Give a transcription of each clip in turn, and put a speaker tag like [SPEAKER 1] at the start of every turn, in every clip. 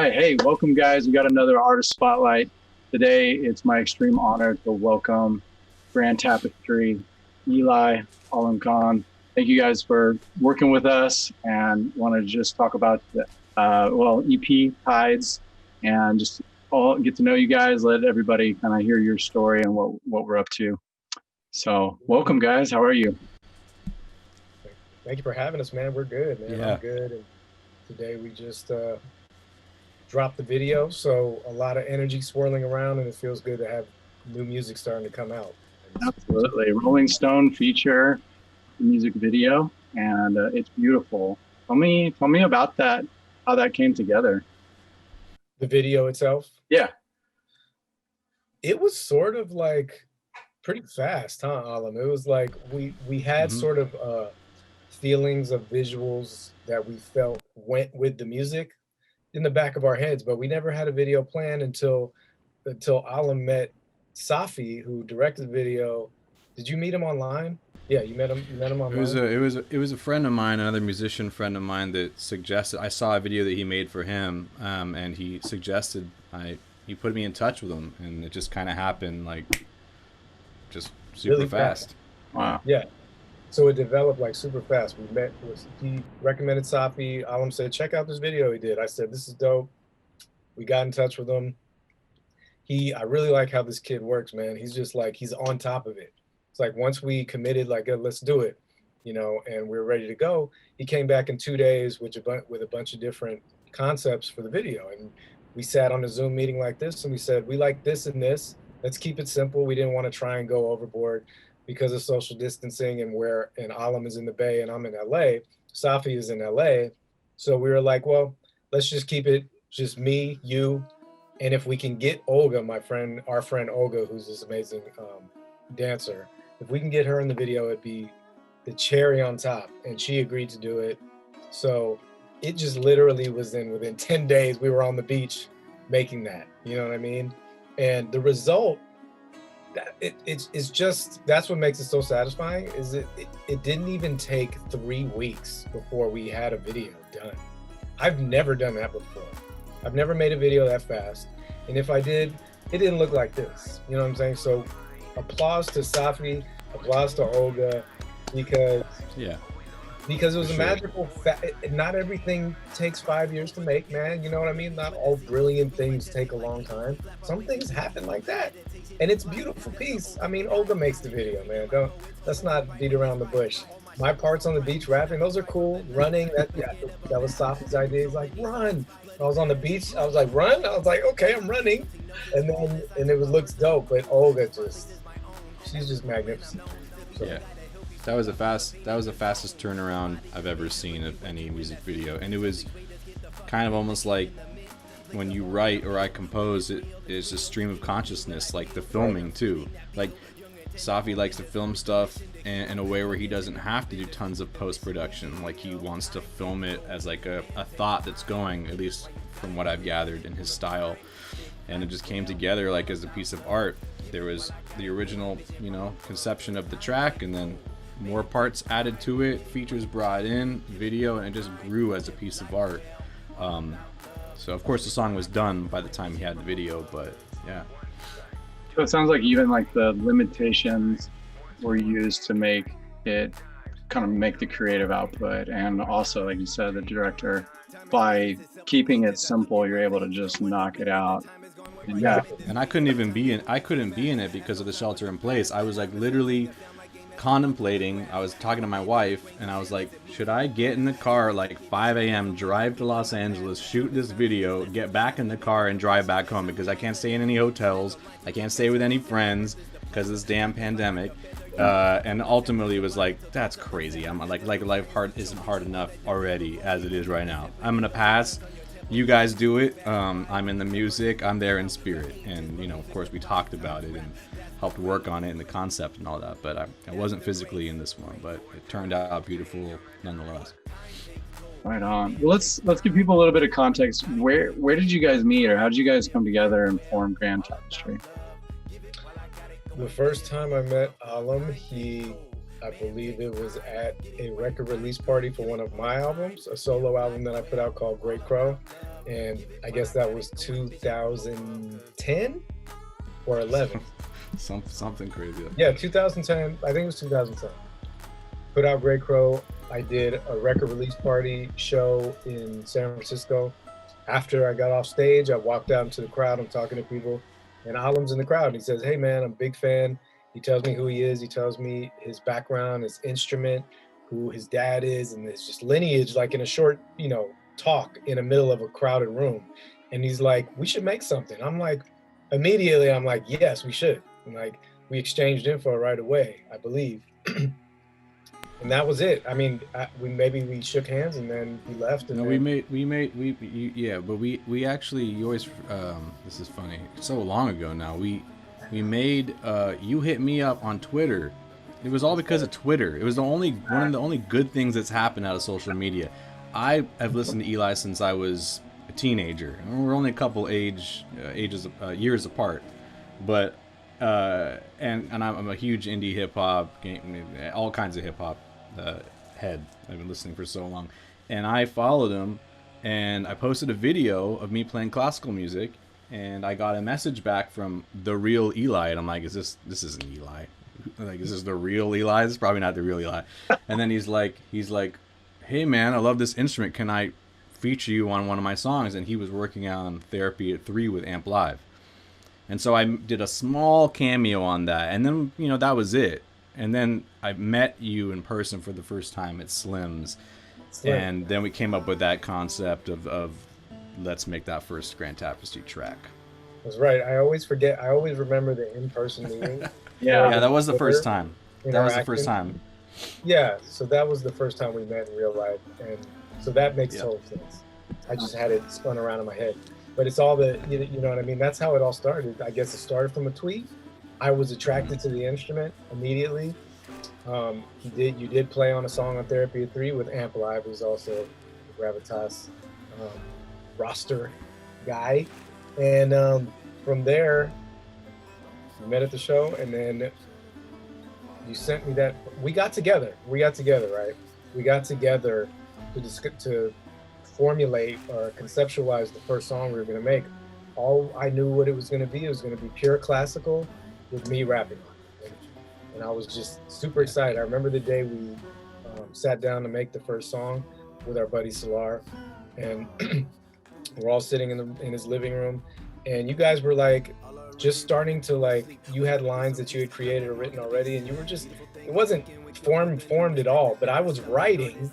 [SPEAKER 1] right. Hey, welcome, guys. We got another artist spotlight. Today, it's my extreme honor to welcome Grand Tapestry, Eligh, Colin Khan. Thank you guys for working with us, and want to just talk about the EP Tides, and just all get to know you guys. Let everybody kind of hear your story and what we're up to. So, welcome, guys. How are you?
[SPEAKER 2] Thank you for having us, man. We're good, man.
[SPEAKER 3] Yeah.
[SPEAKER 2] I'm good. And today we just dropped the video, so a lot of energy swirling around, and it feels good to have new music starting to come out.
[SPEAKER 1] Absolutely. Rolling Stone feature music video, and it's beautiful. Tell me about that, how that came together.
[SPEAKER 2] The video itself?
[SPEAKER 1] Yeah.
[SPEAKER 2] It was sort of like pretty fast, huh, Alam? It was like we had sort of feelings of visuals that we felt went with the music in the back of our heads, but we never had a video plan until Alam met Safi, who directed the video. Did you meet him online? Yeah, you met him online.
[SPEAKER 3] It was a friend of mine, another musician friend of mine, that suggested. I saw a video that he made for him, and he suggested he put me in touch with him, and it just kind of happened, like, just super
[SPEAKER 2] Really
[SPEAKER 3] fast.
[SPEAKER 1] Wow.
[SPEAKER 2] Yeah. So it developed like super fast. He recommended Safi. Alam said, check out this video he did. I said, this is dope. We got in touch with him. I really like how this kid works, man. He's just like, he's on top of it. It's like, once we committed, like, let's do it, and we're ready to go. He came back in 2 days with a bunch of different concepts for the video. And we sat on a Zoom meeting like this, and we said, we like this and this. Let's keep it simple. We didn't want to try and go overboard because of social distancing, and Alam is in the Bay and I'm in LA. Safi is in LA. So we were like, well, let's just keep it just me, you, and if we can get Olga, our friend Olga, who's this amazing dancer, if we can get her in the video, it'd be the cherry on top. And she agreed to do it. So it just literally was within 10 days, we were on the beach making that, you know what I mean? And the result, that's what makes it so satisfying, is it didn't even take 3 weeks before we had a video done. I've never done that before. I've never made a video that fast. And if I did, it didn't look like this. You know what I'm saying? So applause to Safi, applause to Olga, because it was a magical not everything takes 5 years to make, man. You know what I mean? Not all brilliant things take a long time. Some things happen like that. And it's a beautiful piece. I mean, Olga makes the video, man. Let's not beat around the bush. My parts on the beach rapping, those are cool. Running, that was Safi's idea. He's like, run. I was on the beach. I was like, run? I was like, okay, I'm running. And it looks dope. But Olga she's just magnificent. So.
[SPEAKER 3] Yeah. That was the fastest turnaround I've ever seen of any music video. And it was kind of almost like when you write or I compose, it's a stream of consciousness, like the filming too. Like Safi likes to film stuff in a way where he doesn't have to do tons of post-production. Like he wants to film it as like a thought that's going, at least from what I've gathered in his style. And it just came together like as a piece of art. There was the original, conception of the track, and then more parts added to it, features brought in, video, and it just grew as a piece of art. So of course the song was done by the time he had the video, but yeah.
[SPEAKER 1] So it sounds like even like the limitations were used to make it kind of make the creative output, and also, like you said, the director, by keeping it simple, you're able to just knock it out. And
[SPEAKER 3] And I couldn't be in it because of the shelter in place. I was like literally contemplating. I was talking to my wife, and I was like, should I get in the car like 5 a.m., drive to Los Angeles, shoot this video, get back in the car, and drive back home, because I can't stay in any hotels, I can't stay with any friends because of this damn pandemic. And ultimately it was like, that's crazy. I'm like life isn't hard enough already as it is right now. I'm gonna pass. You guys do it. I'm in the music, I'm there in spirit. And of course we talked about it and helped work on it and the concept and all that, but I wasn't physically in this one, but it turned out beautiful nonetheless.
[SPEAKER 1] Right on. Well, let's give people a little bit of context. Where did you guys meet, or how did you guys come together and form Grand Tapestry?
[SPEAKER 2] The first time I met Alam, I believe it was at a record release party for one of my albums, a solo album that I put out called Great Crow. And I guess that was 2010 or 11.
[SPEAKER 3] Something crazy.
[SPEAKER 2] Yeah, 2010. I think it was 2010. Put out Grey Crow. I did a record release party show in San Francisco. After I got off stage, I walked out into the crowd. I'm talking to people, and Alam's in the crowd. And he says, "Hey, man, I'm a big fan." He tells me who he is. He tells me his background, his instrument, who his dad is, and it's just lineage, like in a short, talk in the middle of a crowded room. And he's like, "We should make something." I'm like, immediately, I'm like, "Yes, we should." And like, we exchanged info right away, I believe. And that was it. I mean, we shook hands and then he left. And
[SPEAKER 3] no,
[SPEAKER 2] then...
[SPEAKER 3] but we actually, you always, this is funny. So long ago now, we made, you hit me up on Twitter. It was all because of Twitter. It was one of the only good things that's happened out of social media. I have listened to Eligh since I was a teenager. We're only a couple years apart, but and I'm a huge indie hip hop, all kinds of hip hop head. I've been listening for so long, and I followed him, and I posted a video of me playing classical music, and I got a message back from the real Eligh, and I'm like, this isn't Eligh. Like, is this the real Eligh? This is probably not the real Eligh. And then he's like, "Hey man, I love this instrument. Can I feature you on one of my songs?" And he was working on Therapy at 3 with Amp Live. And so I did a small cameo on that. And then, that was it. And then I met you in person for the first time at Slim's. And then we came up with that concept of let's make that first Grand Tapestry track.
[SPEAKER 2] That's right. I always forget. I always remember the in-person meeting.
[SPEAKER 3] Yeah, that was the first time. That was the first time.
[SPEAKER 2] Yeah, so that was the first time we met in real life. And so that makes total sense. I just had it spun around in my head. But it's all you know what I mean? That's how it all started. I guess it started from a tweet. I was attracted to the instrument immediately. You did play on a song on Therapy at 3 with Amp Live, who's also a Gravitas roster guy. And from there, we met at the show, and then you sent me that. We got together, right? We got together to formulate or conceptualize the first song we were going to make. All I knew what it was going to be. It was going to be pure classical with me rapping on it. And I was just super excited. I remember the day we sat down to make the first song with our buddy Solar, and we're all sitting in his living room, and you guys were like just starting to you had lines that you had created or written already, and you were just, it wasn't formed at all, but I was writing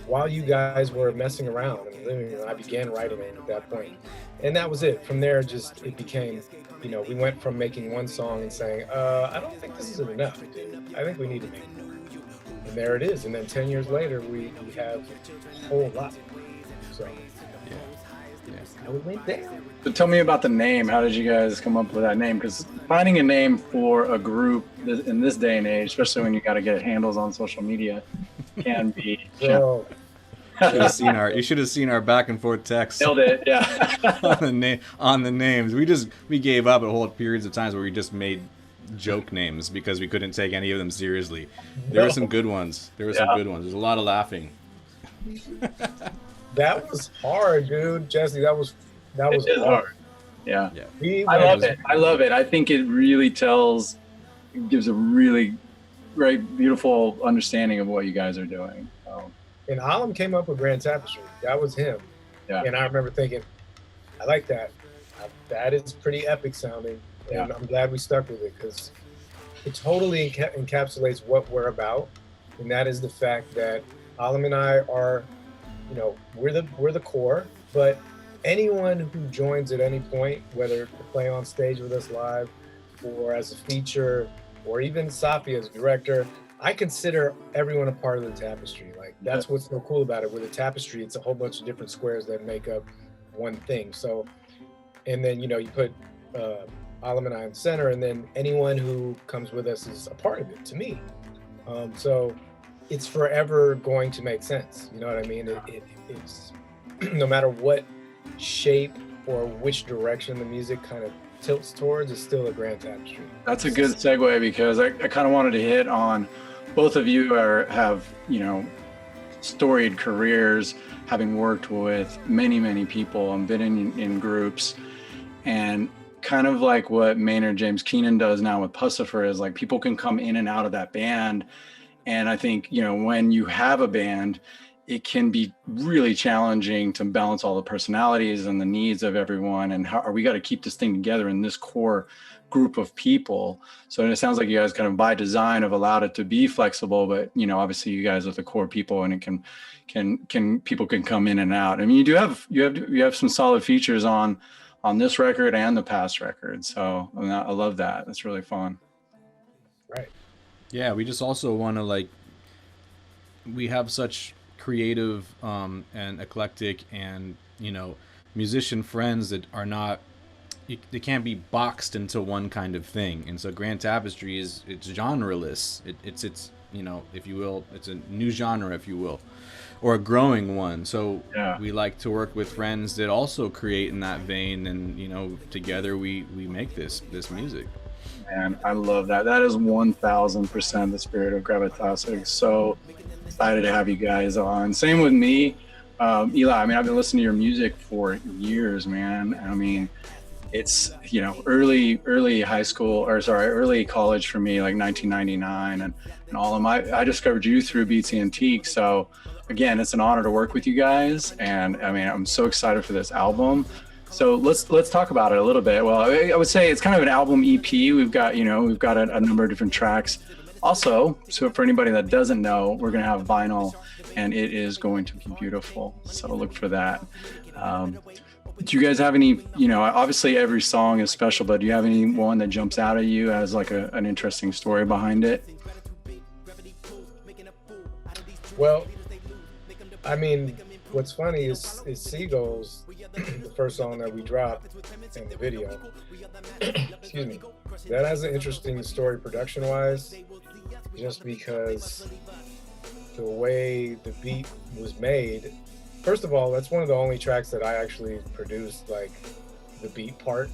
[SPEAKER 2] while you guys were messing around in the living room. I began writing it at that point. And that was it. From there, it became, we went from making one song and saying, I don't think this is enough, dude. I think we need to make more. And there it is. And then 10 years later, we have a whole lot. So, how we went down.
[SPEAKER 1] So tell me about the name. How did you guys come up with that name? Because finding a name for a group in this day and age, especially when you got to get handles on social media, can be.
[SPEAKER 2] So,
[SPEAKER 3] you should have seen our back and forth text.
[SPEAKER 1] Nailed it, yeah.
[SPEAKER 3] on the names. We gave up at whole periods of times where we just made joke names because we couldn't take any of them seriously. There were some good ones. There's a lot of laughing.
[SPEAKER 2] That was hard, dude. Jesse, that was hard.
[SPEAKER 1] Yeah. I love it. I think it really gives a really great, beautiful understanding of what you guys are doing.
[SPEAKER 2] And Alam came up with Grand Tapestry. That was him.
[SPEAKER 1] Yeah.
[SPEAKER 2] And I remember thinking, I like that. That is pretty epic sounding. And I'm glad we stuck with it because it totally encapsulates what we're about. And that is the fact that Alam and I are, we're the core, but anyone who joins at any point, whether to play on stage with us live or as a feature, or even Safi as a director, I consider everyone a part of the tapestry. That's what's so cool about it. With a tapestry, it's a whole bunch of different squares that make up one thing. So, and then, you put Alam and I in the center, and then anyone who comes with us is a part of it, to me. So it's forever going to make sense. You know what I mean? It's no matter what shape or which direction the music kind of tilts towards, it's still a Grand Tapestry.
[SPEAKER 1] That's a good segue because I kind of wanted to hit on both of you have storied careers, having worked with many people and been in groups, and kind of like what Maynard James Keenan does now with Pussifer is like people can come in and out of that band. And I think, you know, when you have a band, it can be really challenging to balance all the personalities and the needs of everyone. And how are we got to keep this thing together in this core group of people? So it sounds like you guys kind of by design have allowed it to be flexible, but, you know, obviously you guys are the core people, and it can people can come in and out. I mean, you have some solid features on this record and the past record. So I mean, I love that. That's really fun.
[SPEAKER 2] Right.
[SPEAKER 3] Yeah, we just also want to, like, we have such creative and eclectic and, you know, musician friends that are not, they can't be boxed into one kind of thing. And so Grand Tapestry it's genreless. It's you know, if you will, it's a new genre, if you will, or a growing one. So
[SPEAKER 1] yeah,
[SPEAKER 3] we like to work with friends that also create in that vein, and, you know, together we make this music.
[SPEAKER 1] And I love that. That is 1000% the spirit of Gravitas. I'm so excited to have you guys on. Same with me. Eli, I mean, I've been listening to your music for years, man. I mean, it's, you know, early high school, or sorry, early college for me, like 1999 and all of my, I discovered you through Beats Antique. So again, it's an honor to work with you guys. And I mean, I'm so excited for this album. So let's talk about it a little bit. Well, I would say it's kind of an album EP. We've got a number of different tracks. Also, so for anybody that doesn't know, we're going to have vinyl, and it is going to be beautiful. So look for that. Do you guys have any, you know, obviously every song is special, but do you have any one that jumps out at you as like an interesting story behind it?
[SPEAKER 2] Well, I mean, what's funny is Seagulls, the first song that we dropped in the video, excuse me, that has an interesting story production-wise, just because the way the beat was made. First of all, that's one of the only tracks that I actually produced, like the beat part.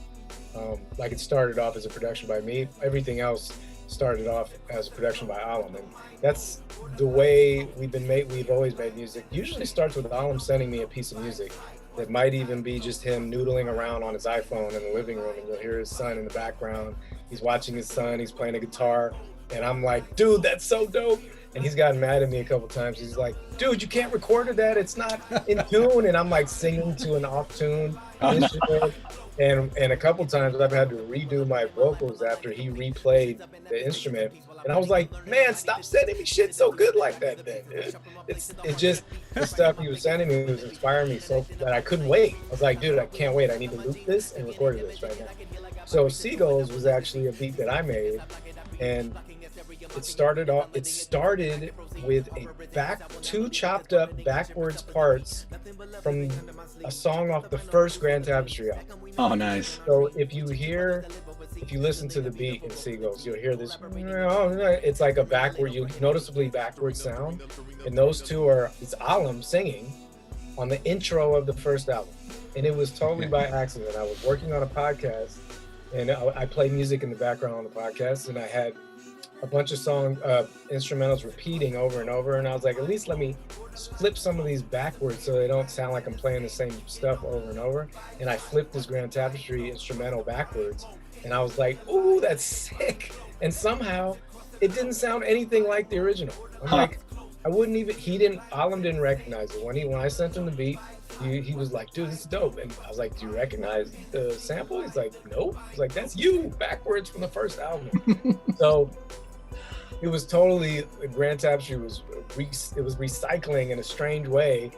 [SPEAKER 2] Like it started off as a production by me. Everything else started off as a production by Alam, and that's the way we've always made music. Usually starts with Alam sending me a piece of music that might even be just him noodling around on his iPhone in the living room, and you'll hear his son in the background. He's watching his son, he's playing a guitar, and I'm like, dude, that's so dope. And he's gotten mad at me a couple times. He's like, dude, you can't record to that, it's not in tune. And I'm like singing to an off tune instrument. And a couple times I've had to redo my vocals after he replayed the instrument. And I was like, man, stop sending me shit so good like that then, dude. It just, the stuff he was sending me was inspiring me so that I couldn't wait. I was like, dude, I can't wait. I need to loop this and record this right now. So Seagulls was actually a beat that I made, and it started with two chopped up backwards parts from a song off the first Grand Tapestry album.
[SPEAKER 1] Oh, nice.
[SPEAKER 2] So if you listen to the beat in Seagulls, you'll hear this, it's like a noticeably backward sound. And those two it's Alam singing on the intro of the first album. And it was totally by accident. I was working on a podcast, and I play music in the background on the podcast, and I had a bunch of instrumentals repeating over and over, and I was like, at least let me flip some of these backwards so they don't sound like I'm playing the same stuff over and over. And I flipped this Grand Tapestry instrumental backwards, and I was like, ooh, that's sick. And somehow it didn't sound anything like the original. I'm like, I wouldn't even, Alam didn't recognize it. When I sent him the beat, he was like, dude, this is dope. And I was like, do you recognize the sample? He's like, nope. He's like, that's you backwards from the first album. So it was totally, Grand Tapestry was recycling in a strange way,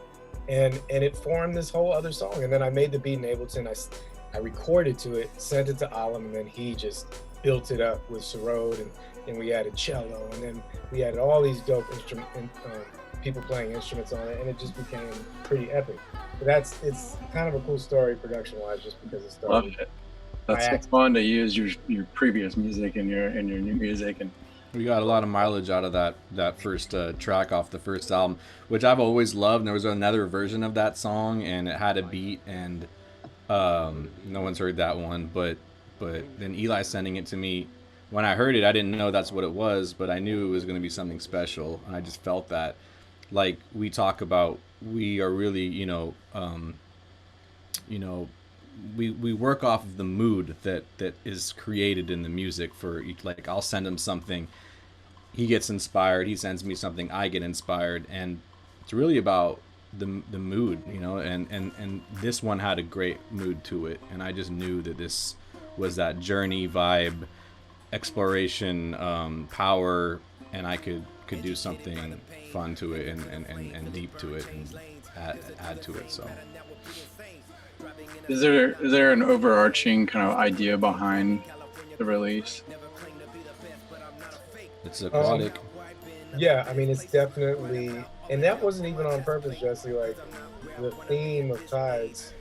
[SPEAKER 2] and it formed this whole other song. And then I made the beat in Ableton. I recorded to it, sent it to Alam, and then he just built it up with sarod, and we added cello, and then we added all these dope people playing instruments on it, and it just became pretty epic. But it's kind of a cool story production-wise, just because it started.
[SPEAKER 1] Love it. That's fun to use your previous music and your new music, and
[SPEAKER 3] we got a lot of mileage out of that first track off the first album, which I've always loved. And there was another version of that song, and it had a beat, and no one's heard that one. But then Eli sending it to me, when I heard it, I didn't know that's what it was, but I knew it was going to be something special, and I just felt that. like we talk about, we are really, you know, we work off of the mood that is created in the music for each. Like I'll send him something, he gets inspired, he sends me something, I get inspired, and it's really about the mood, and this one had a great mood to it, and I just knew that this was that journey vibe, exploration, power, and I could do something fun to it and deep to it and add to it. So
[SPEAKER 1] Is there an overarching kind of idea behind the release?
[SPEAKER 3] it's aquatic.
[SPEAKER 2] Yeah, I mean, it's definitely, and that wasn't even on purpose, Jesse. Like, the theme of Tides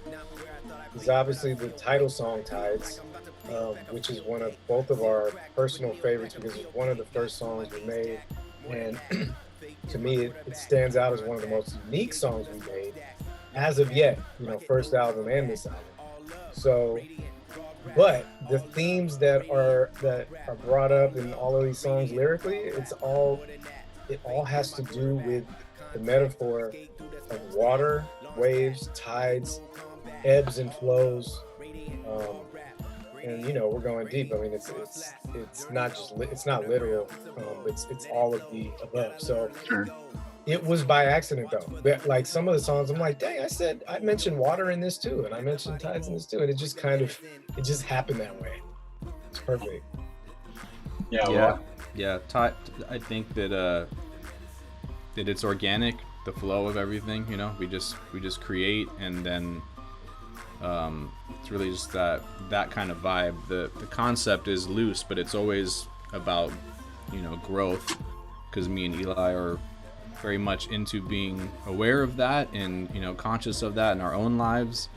[SPEAKER 2] is obviously the title song, Tides, which is one of both of our personal favorites because it's one of the first songs we made. And to me, it stands out as one of the most unique songs we made as of yet, first album and this album. So, but the themes that are brought up in all of these songs lyrically, it all has to do with the metaphor of water, waves, tides, ebbs and flows, and we're going deep. I mean, it's not literal. It's all of the above. So
[SPEAKER 1] Sure.
[SPEAKER 2] it was by accident though. Like some of the songs, I'm like, dang, I mentioned water in this too, and I mentioned tides in this too, and it just happened that way. It's perfect.
[SPEAKER 1] Yeah.
[SPEAKER 3] I think that it's organic, the flow of everything. We just create, and then it's really just that kind of vibe. The concept is loose, but it's always about growth, because me and Eli are very much into being aware of that and conscious of that in our own lives,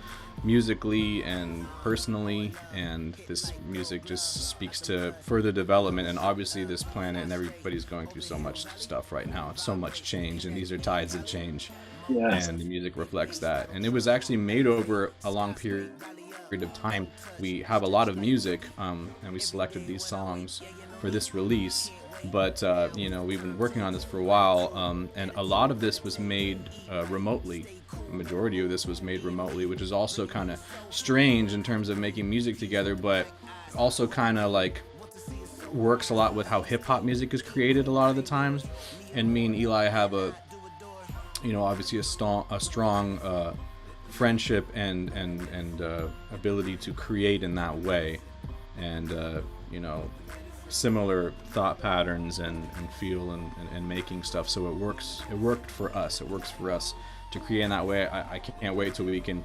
[SPEAKER 3] musically and personally, and this music just speaks to further development. And obviously this planet and everybody's going through so much stuff right now, so much change, and these are tides of change. Yes. And the music reflects that, and it was actually made over a long period of time. We have a lot of music, and we selected these songs for this release, but we've been working on this for a while, and a lot of this was made remotely. The majority of this was made remotely, which is also kind of strange in terms of making music together, but also kind of like works a lot with how hip-hop music is created a lot of the times. And me and Eli have obviously a strong friendship and ability to create in that way, and similar thought patterns and feel and making stuff. So it worked for us. It works for us to create in that way. I can't wait till we can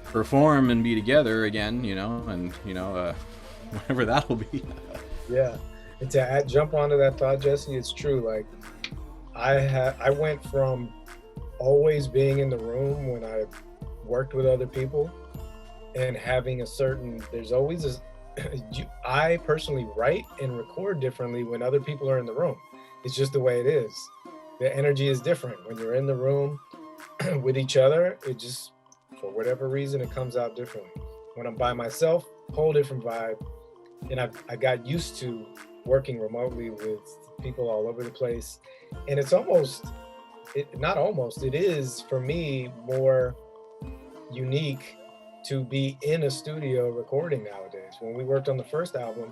[SPEAKER 3] perform and be together again, and whatever that'll be.
[SPEAKER 2] Yeah, and to jump onto that thought, Jesse, it's true. Like I went from always being in the room when I worked with other people and having there's always I personally write and record differently when other people are in the room. It's just the way it is. The energy is different when you're in the room with each other. It just, for whatever reason, it comes out differently. When I'm by myself, whole different vibe. And I got used to working remotely with people all over the place. And it is for me more unique to be in a studio recording nowadays. When we worked on the first album,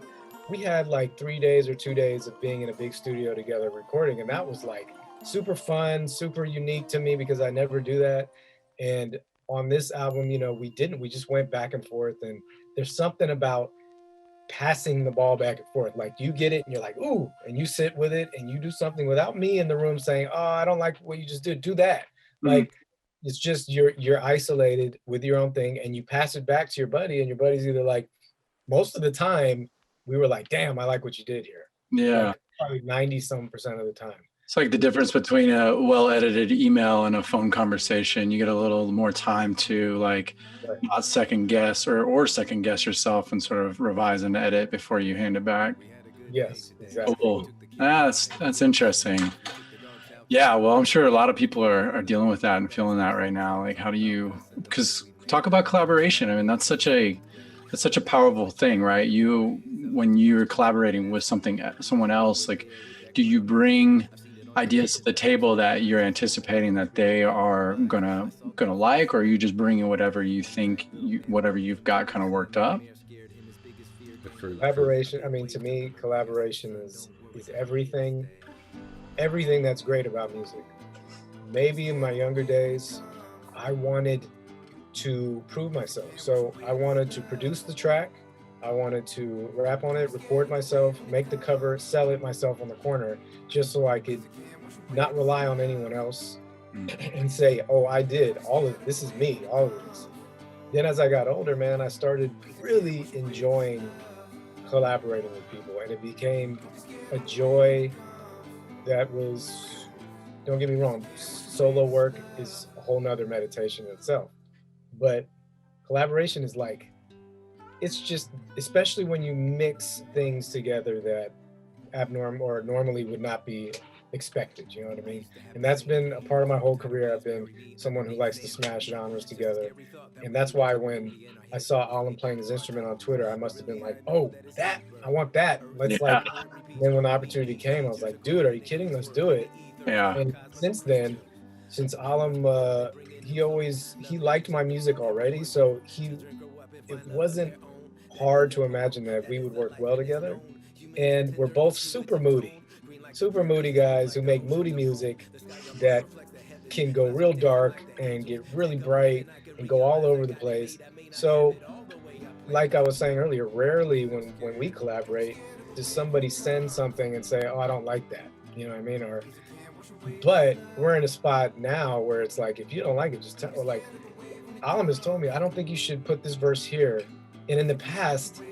[SPEAKER 2] we had like 3 days or 2 days of being in a big studio together recording, and that was like super fun, super unique to me because I never do that. And on this album, we just went back and forth, and there's something about passing the ball back and forth. Like you get it and you're like, ooh, and you sit with it and you do something without me in the room saying, oh, I don't like what you just did, do that. Mm-hmm. Like it's just you're isolated with your own thing, and you pass it back to your buddy, and your buddy's either like, most of the time we were like, damn, I like what you did here.
[SPEAKER 1] Yeah.
[SPEAKER 2] Like, probably 90% of the time.
[SPEAKER 1] It's like the difference between a well-edited email and a phone conversation. You get a little more time to not second guess or second guess yourself and sort of revise and edit before you hand it back.
[SPEAKER 2] Yes, exactly.
[SPEAKER 1] Cool. That's interesting. Yeah, well, I'm sure a lot of people are dealing with that and feeling that right now. Like, because talk about collaboration. I mean, that's such a powerful thing, right? When you're collaborating with someone else, like, do you bring ideas to the table that you're anticipating that they are gonna like, or are you just bringing whatever you think whatever you've got kind of worked up?
[SPEAKER 2] Collaboration. I mean, to me, collaboration is everything. Everything that's great about music. Maybe in my younger days, I wanted to prove myself. So I wanted to produce the track. I wanted to rap on it, record myself, make the cover, sell it myself on the corner, just so I could not rely on anyone else and say, oh, I did all of this is me, all of this. Then as I got older, man, I started really enjoying collaborating with people, and it became a joy that was, don't get me wrong, solo work is a whole nother meditation in itself. But collaboration is like, it's just, especially when you mix things together that abnormal or normally would not be expected, you know what I mean? And that's been a part of my whole career. I've been someone who likes to smash genres together. And that's why when I saw Alan playing his instrument on Twitter, I must have been like, oh, that, I want that. Let's like, then when the opportunity came, I was like, dude, are you kidding? Let's do it.
[SPEAKER 1] Yeah.
[SPEAKER 2] And since then, since Alam, he liked my music already. So it wasn't hard to imagine that we would work well together. And we're both super moody guys who make moody music that can go real dark and get really bright and go all over the place. So like I was saying earlier, rarely when we collaborate does somebody send something and say, oh, I don't like that, you know what I mean? But we're in a spot now where it's like, if you don't like it, just tell. Or like Alam has told me, I don't think you should put this verse here. And in the past,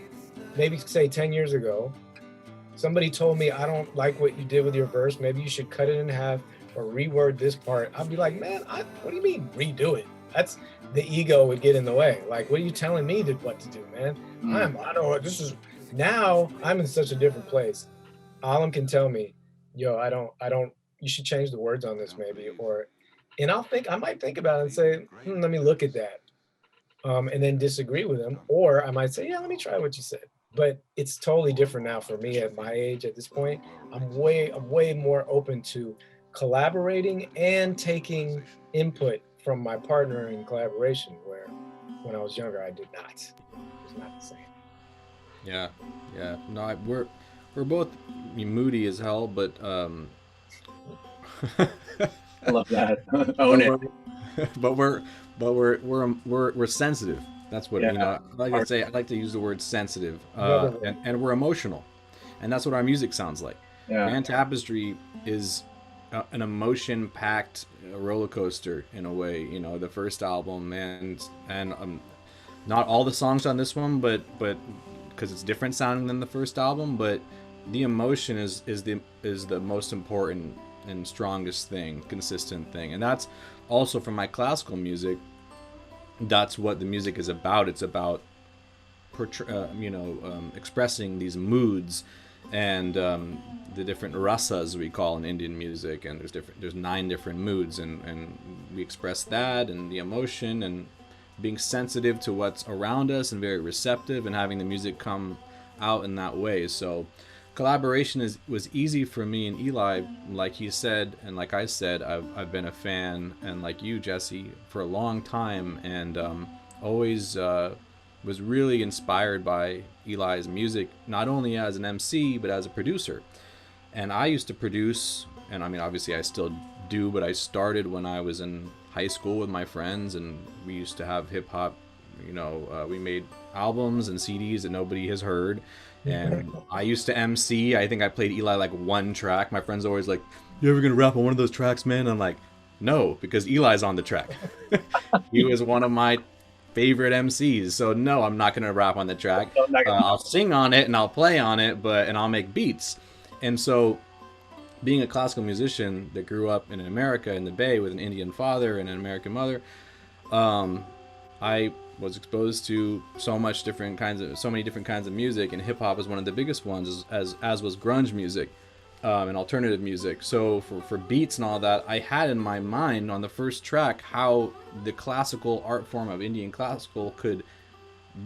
[SPEAKER 2] maybe say 10 years ago, somebody told me, I don't like what you did with your verse. Maybe you should cut it in half or reword this part. I'd be like, man, what do you mean redo it? That's the ego would get in the way. Like, what are you telling me what to do, man? Now I'm in such a different place. Alam can tell me, yo, I don't, you should change the words on this maybe, and I might think about it and say, let me look at that. And then disagree with him. Or I might say, yeah, let me try what you said. But it's totally different now for me at my age at this point. I'm way more open to collaborating and taking input from my partner in collaboration, where when I was younger, I did not. It was not the same.
[SPEAKER 3] Yeah. No, we're both moody as hell, but
[SPEAKER 1] I love that. Own it.
[SPEAKER 3] But we're sensitive. That's what, you know, I like to use the word sensitive, and we're emotional, and that's what our music sounds like. Grand Tapestry is an emotion-packed roller coaster in a way. You know, the first album, and not all the songs on this one, but because it's different sounding than the first album, but the emotion is the most important and strongest thing, consistent thing, and that's also from my classical music. That's what the music is about. It's about expressing these moods and the different rasas we call in Indian music, and there's 9 different moods, and we express that and the emotion and being sensitive to what's around us and very receptive and having the music come out in that way. So collaboration was easy for me and Eli. Like he said, and like I said, I've been a fan, and like you, Jesse, for a long time, and always was really inspired by Eli's music, not only as an MC but as a producer. And I used to produce, and I mean obviously I still do, but I started when I was in high school with my friends, and we used to have hip hop. We made albums and CDs that nobody has heard. And I used to MC. I think I played Eli like 1 track. My friends always like, you ever gonna rap on one of those tracks, man? I'm like, no, because Eli's on the track. He was one of my favorite MCs. So no, I'm not gonna rap on the track. I'll sing on it and I'll play on it, and I'll make beats. And so being a classical musician that grew up in America, in the Bay, with an Indian father and an American mother, I was exposed to so many different kinds of music, and hip hop is one of the biggest ones, as was grunge music, and alternative music. So for beats and all that, I had in my mind on the first track how the classical art form of Indian classical could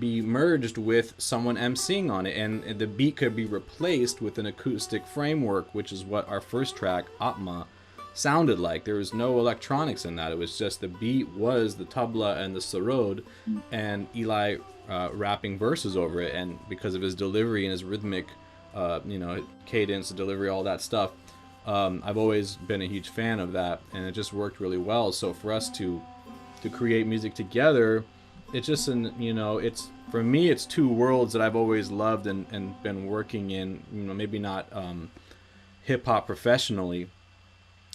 [SPEAKER 3] be merged with someone emceeing on it, and the beat could be replaced with an acoustic framework, which is what our first track, Atma, sounded like. There was no electronics in that. It was just the beat was the tabla and the sarod, and Eli rapping verses over it. And because of his delivery and his rhythmic, cadence, delivery, all that stuff, I've always been a huge fan of that, and it just worked really well. So for us to create music together, it's just it's, for me, it's two worlds that I've always loved and been working in. Maybe not hip hop professionally,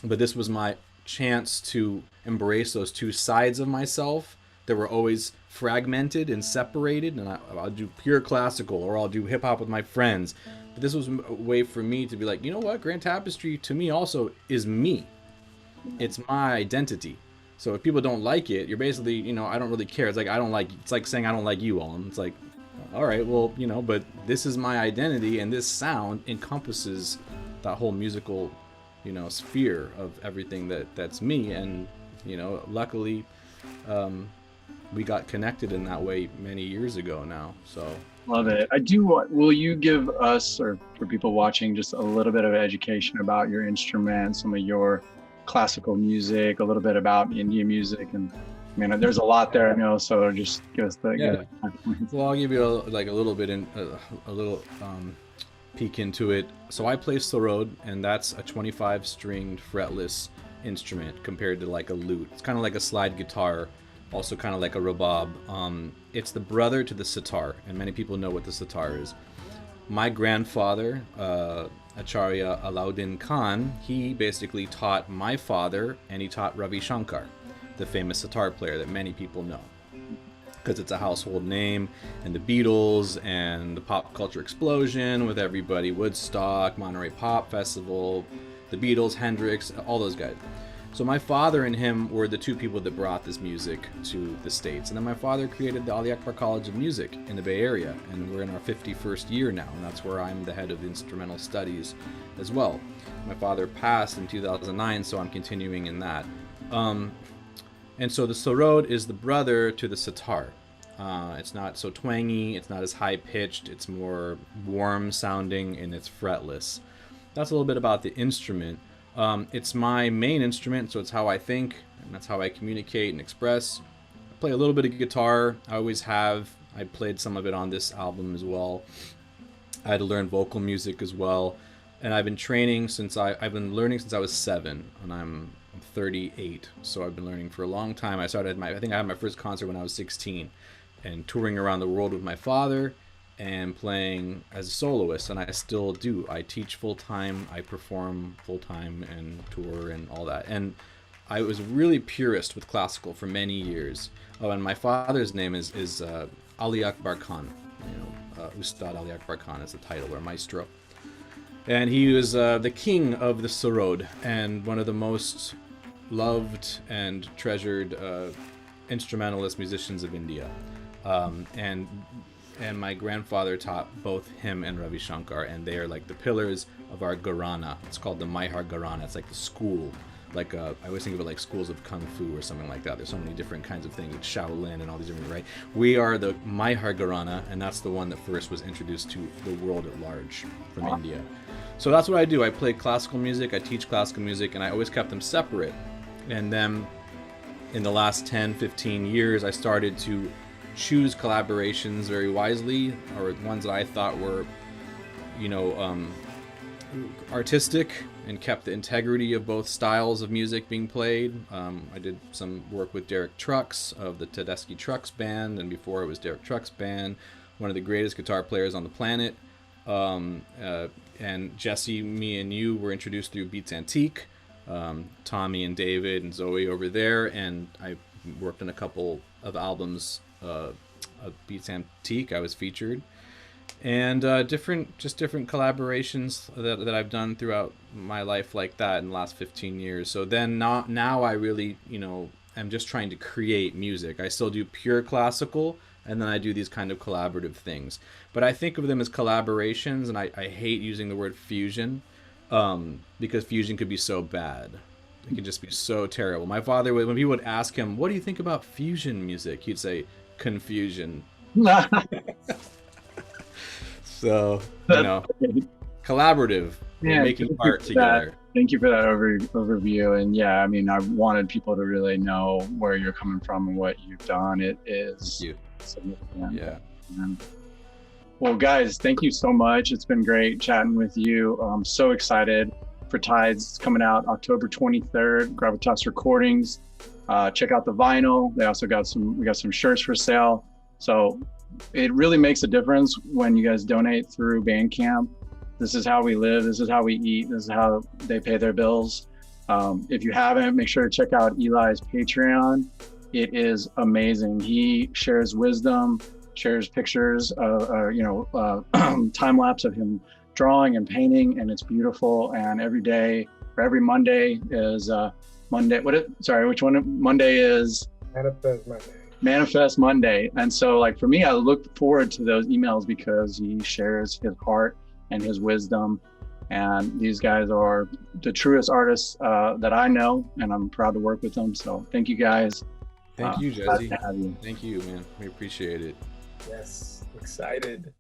[SPEAKER 3] but this was my chance to embrace those two sides of myself that were always fragmented and separated. And I'll do pure classical, or I'll do hip hop with my friends. But this was a way for me to be like, you know what, Grand Tapestry to me also is me. It's my identity. So if people don't like it, you're basically, I don't really care. It's like, it's like saying I don't like you, Alan. It's like, all right, well, but this is my identity, and this sound encompasses that whole musical, sphere of everything that's me. And, luckily, we got connected in that way many years ago now. So
[SPEAKER 1] love it. Will you give us, or for people watching, just a little bit of education about your instrument, some of your classical music, a little bit about Indian music? And there's a lot there, I know, so just give us the
[SPEAKER 3] Well, I'll give you a little bit peek into it. So I play sarod, and that's a 25 stringed fretless instrument compared to like a lute. It's kind of like a slide guitar, also kind of like a rabab. It's the brother to the sitar, and many people know what the sitar is. My grandfather, Acharya Alauddin Khan, he basically taught my father, and he taught Ravi Shankar, the famous sitar player that many people know, because it's a household name, and the Beatles and the pop culture explosion with everybody, Woodstock, Monterey Pop Festival, the Beatles, Hendrix, all those guys. So my father and him were the two people that brought this music to the States. And then my father created the Ali Akbar College of Music in the Bay Area, and we're in our 51st year now, and that's where I'm the head of instrumental studies as well. My father passed in 2009, so I'm continuing in that. And so the sarod is the brother to the sitar. It's not so twangy, it's not as high-pitched, it's more warm sounding, and it's fretless. That's a little bit about the instrument. It's my main instrument, so it's how I think, and that's how I communicate and express. I play a little bit of guitar. I always have. I played some of it on this album as well. I had to learn vocal music as well, and I've been training since I've been learning since I was 7, and I'm 38, so I've been learning for a long time. I think I had my first concert when I was 16, and touring around the world with my father, and playing as a soloist, and I still do. I teach full-time, I perform full-time, and tour and all that. And I was really purist with classical for many years. Oh, and my father's name is Ali Akbar Khan. Ustad Ali Akbar Khan is the title, or maestro. And he was the king of the sarod, and one of the most loved and treasured instrumentalist musicians of India. And my grandfather taught both him and Ravi Shankar, and they are like the pillars of our Gharana. It's called the Maihar Gharana. It's like the school. I always think of it like schools of Kung Fu or something like that. There's so many different kinds of things, Shaolin and all these different, right? We are the Maihar Gharana, and that's the one that first was introduced to the world at large from India. So that's what I do. I play classical music, I teach classical music, and I always kept them separate. And then in the last 10, 15 years, I started to choose collaborations very wisely, or ones that I thought were, artistic and kept the integrity of both styles of music being played. I did some work with Derek Trucks of the Tedeschi Trucks Band, and before it was Derek Trucks Band, one of the greatest guitar players on the planet. And Jesse, me, and you were introduced through Beats Antique. Tommy and David and Zoe over there, and I worked on a couple of albums of Beats Antique. I was featured, and different collaborations that I've done throughout my life like that in the last 15 years. So then now I really am just trying to create music. I still do pure classical, and then I do these kind of collaborative things, but I think of them as collaborations, and I hate using the word fusion, because fusion could be so bad. It could just be so terrible. My father, when people would ask him, what do you think about fusion music? He'd say, confusion. So, you know, collaborative. We're
[SPEAKER 1] Yeah,
[SPEAKER 3] making art together.
[SPEAKER 1] Thank you for that overview. And yeah, I mean, I wanted people to really know where you're coming from and what you've done. It is significant.
[SPEAKER 3] Yeah.
[SPEAKER 1] Well, guys, thank you so much. It's been great chatting with you. I'm so excited for Tides. It's coming out October 23rd, Gravitas Recordings. Check out the vinyl. They also got we got some shirts for sale. So it really makes a difference when you guys donate through Bandcamp. This is how we live. This is how we eat. This is how they pay their bills. If you haven't, make sure to check out Eli's Patreon. It is amazing. He shares wisdom, shares pictures of, time lapse of him drawing and painting, and it's beautiful. And every day, or every Monday is Monday. Which one? Monday is
[SPEAKER 2] Manifest Monday.
[SPEAKER 1] Manifest Monday. And so, like, for me, I look forward to those emails because he shares his heart and his wisdom. And these guys are the truest artists that I know, and I'm proud to work with them. So thank you guys.
[SPEAKER 3] Thank you,
[SPEAKER 1] Glad
[SPEAKER 3] Jesse.
[SPEAKER 1] to have you.
[SPEAKER 3] Thank you, man. We appreciate it.
[SPEAKER 2] Yes, excited.